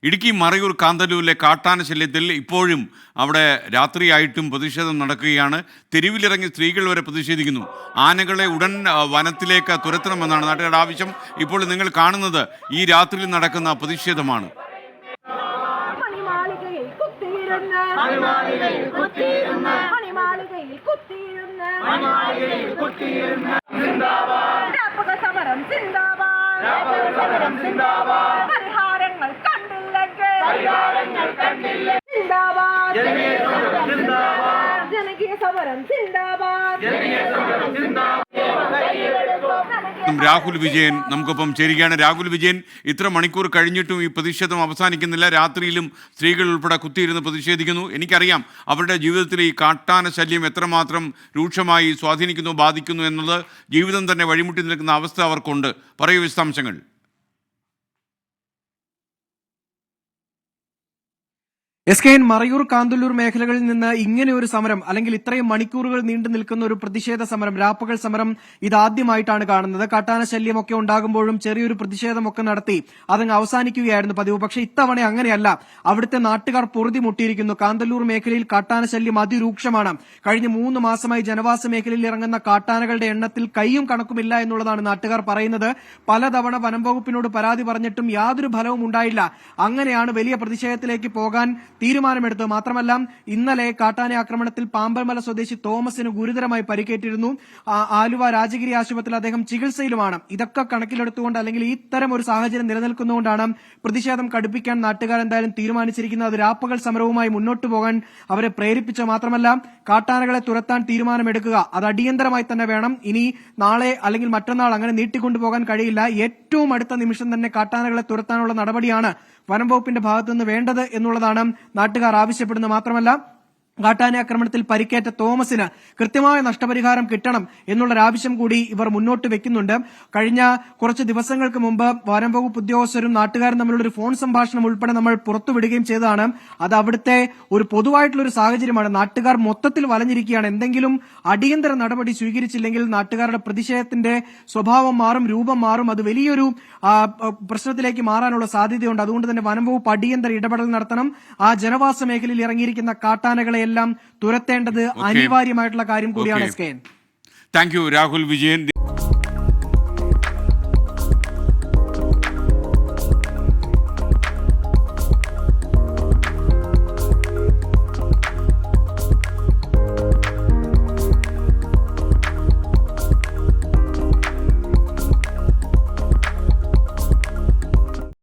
ഇടുക്കി മറയൂർ കാന്തല്ലൂരിലെ കാട്ടാന ശല്യത്തിൽ ഇപ്പോഴും അവിടെ രാത്രിയായിട്ടും പ്രതിഷേധം നടക്കുകയാണ്. തെരുവിലിറങ്ങി സ്ത്രീകൾ വരെ പ്രതിഷേധിക്കുന്നു. ആനകളെ ഉടൻ വനത്തിലേക്ക് തുരത്തണമെന്നാണ് നാട്ടുകാരുടെ ആവശ്യം. ഇപ്പോൾ നിങ്ങൾ കാണുന്നത് ഈ രാത്രിയിൽ നടക്കുന്ന പ്രതിഷേധമാണ്. രാഹുൽ വിജയൻ നമുക്കൊപ്പം ചേരുകയാണ്. രാഹുൽ വിജയൻ, ഇത്ര മണിക്കൂർ കഴിഞ്ഞിട്ടും ഈ പ്രതിഷേധം അവസാനിക്കുന്നില്ല. രാത്രിയിലും സ്ത്രീകൾ ഉൾപ്പെടെ കുത്തിയിരുന്ന് പ്രതിഷേധിക്കുന്നു. എനിക്കറിയാം അവരുടെ ജീവിതത്തിൽ ഈ കാട്ടാന ശല്യം എത്രമാത്രം രൂക്ഷമായി സ്വാധീനിക്കുന്നു, ബാധിക്കുന്നു എന്നുള്ളത്. ജീവിതം തന്നെ വഴിമുട്ടി നിൽക്കുന്ന അവസ്ഥ അവർക്കുണ്ട്. പറയൂ വിശദാംശങ്ങൾ. SKN മറയൂർ കാന്തല്ലൂർ മേഖലകളിൽ നിന്ന് ഇങ്ങനെ ഒരു സമരം, അല്ലെങ്കിൽ ഇത്രയും മണിക്കൂറുകൾ നീണ്ടു നിൽക്കുന്ന ഒരു പ്രതിഷേധ സമരം, രാപ്പകൽ സമരം ഇതാദ്യമായിട്ടാണ് കാണുന്നത്. കാട്ടാന ശല്യമൊക്കെ ഉണ്ടാകുമ്പോഴും ചെറിയൊരു പ്രതിഷേധമൊക്കെ നടത്തി അതങ്ങ് അവസാനിക്കുകയായിരുന്നു പതിവ്. പക്ഷേ ഇത്തവണ അങ്ങനെയല്ല. അവിടുത്തെ നാട്ടുകാർ പൊറുതി മുട്ടിയിരിക്കുന്നു. കാന്തല്ലൂർ മേഖലയിൽ കാട്ടാന ശല്യം അതിരൂക്ഷമാണ്. കഴിഞ്ഞ 3 മാസമായി ജനവാസ മേഖലയിൽ ഇറങ്ങുന്ന കാട്ടാനകളുടെ എണ്ണത്തിൽ കയ്യും കണക്കുമില്ല എന്നുള്ളതാണ് നാട്ടുകാർ പറയുന്നത്. പലതവണ വനം വകുപ്പിനോട് പരാതി പറഞ്ഞിട്ടും യാതൊരു ഫലവും ഉണ്ടായില്ല. അങ്ങനെയാണ് വലിയ പ്രതിഷേധത്തിലേക്ക് പോകാൻ തീരുമാനമെടുത്തു. മാത്രമല്ല, ഇന്നലെ കാട്ടാന ആക്രമണത്തിൽ പാമ്പർമല സ്വദേശി തോമസിന് ഗുരുതരമായി പരിക്കേറ്റിരുന്നു. ആലുവ രാജഗിരി ആശുപത്രിയിൽ അദ്ദേഹം ചികിത്സയിലുമാണ്. ഇതൊക്കെ കണക്കിലെടുത്തുകൊണ്ട്, അല്ലെങ്കിൽ ഇത്തരം ഒരു സാഹചര്യം നിലനിൽക്കുന്നതുകൊണ്ടാണ് പ്രതിഷേധം കടുപ്പിക്കാൻ നാട്ടുകാർ എന്തായാലും തീരുമാനിച്ചിരിക്കുന്നത്. അത് രാപ്പകൽ സമരവുമായി മുന്നോട്ട് പോകാൻ അവരെ പ്രേരിപ്പിച്ച മാത്രമല്ല, കാട്ടാനകളെ തുരത്താൻ തീരുമാനമെടുക്കുക അത് അടിയന്തരമായി തന്നെ വേണം. ഇനി നാളെ അല്ലെങ്കിൽ മറ്റന്നാൾ അങ്ങനെ നീട്ടിക്കൊണ്ടുപോകാൻ കഴിയില്ല. ഏറ്റവും അടുത്ത നിമിഷം തന്നെ കാട്ടാനകളെ തുരത്താനുള്ള നടപടിയാണ് വനം വകുപ്പിന്റെ ഭാഗത്തുനിന്ന് വേണ്ടത് എന്നുള്ളതാണ് നാട്ടുകാർ ആവശ്യപ്പെടുന്നത്. മാത്രമല്ല, കാട്ടാന ആക്രമണത്തിൽ പരിക്കേറ്റ തോമസിന് കൃത്യമായ നഷ്ടപരിഹാരം കിട്ടണം എന്നുള്ളൊരാവശ്യം കൂടി ഇവർ മുന്നോട്ട് വെക്കുന്നുണ്ട്. കഴിഞ്ഞ കുറച്ച് ദിവസങ്ങൾക്ക് മുമ്പ് വനം വകുപ്പ് ഉദ്യോഗസ്ഥരും നാട്ടുകാരും തമ്മിലുള്ള ഒരു ഫോൺ സംഭാഷണം ഉൾപ്പെടെ നമ്മൾ പുറത്തുവിടുകയും ചെയ്തതാണ്. അത് അവിടുത്തെ ഒരു പൊതുവായിട്ടുള്ള സാഹചര്യമാണ്. നാട്ടുകാർ മൊത്തത്തിൽ വലഞ്ഞിരിക്കുകയാണ്. എന്തെങ്കിലും അടിയന്തര നടപടി സ്വീകരിച്ചില്ലെങ്കിൽ നാട്ടുകാരുടെ പ്രതിഷേധത്തിന്റെ സ്വഭാവം മാറും, രൂപം മാറും. അത് വലിയൊരു പ്രശ്നത്തിലേക്ക് മാറാനുള്ള സാധ്യതയുണ്ട്. അതുകൊണ്ട് തന്നെ വനം വകുപ്പ് അടിയന്തര ഇടപെടൽ നടത്തണം. ആ ജനവാസ മേഖലയിൽ ഇറങ്ങിയിരിക്കുന്ന കാട്ടാനകളെ എല്ലാം തുരത്തേണ്ടത് അനിവാര്യമായിട്ടുള്ള കാര്യം കൂടിയാണ്. Thank you Rahul Vijayan.